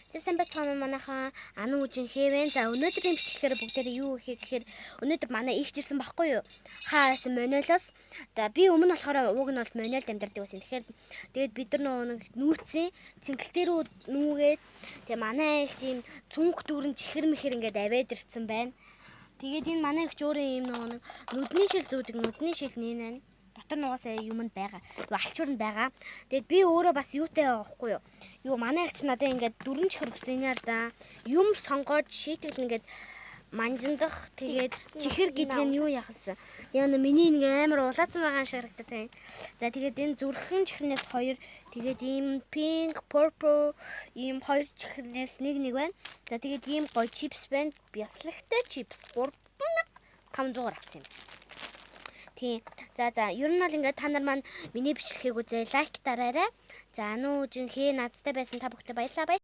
Сайн бацхан манайхаа ану үжин хэвэн. За өнөөдрийн бичлэгээр бүгдээрээ юу хийх гэхээр өнөөдөр манай их ирсэн баггүй юу? Хаас Монолоос. За би өмнө болохоор ууг нь бол Монол амьдардаг байсан. Тэгээд бид нар нэг нүүрцэн цэнгэлтэрүү нүүгээд тэгээ манай их тийм цүнх дүүрэн чихэр мэхэр ингээд аваад ирсэн байна. Тэгээд энэ манай их өөрөө юм нэг нүдний шил зүүдэг нүдний шил нийнэ. Дотор нугасаа юмд байгаа. Алчуур нь байгаа. Тэгэд би өөрөө бас юутай байгаа байхгүй юу? Юу манай агч надад ингээд дөрөн чихэр өгсөн яар да. Юм сонгоод шийтгэл ингээд манжиндах тэгээд чихэр гэдэг нь юу яхасан. Яа на миний нэг амар улаацсан байгаа шиг харагдаад. За тэгээд энэ зүрхэн чихрнээс хоёр тэгээд ийм pink, purple ийм хоёр чихрнээс нэг байна. За тэгээд ийм гоё чипс байна. Бяслагтай чипс 3500 авсан юм. Тийм. За ер нь бол ингээд та нар маань миний бичлэгийг үзээ лайк дараарай. За нүүжин хээ надтай байсан та бүхэнд баярлалаа.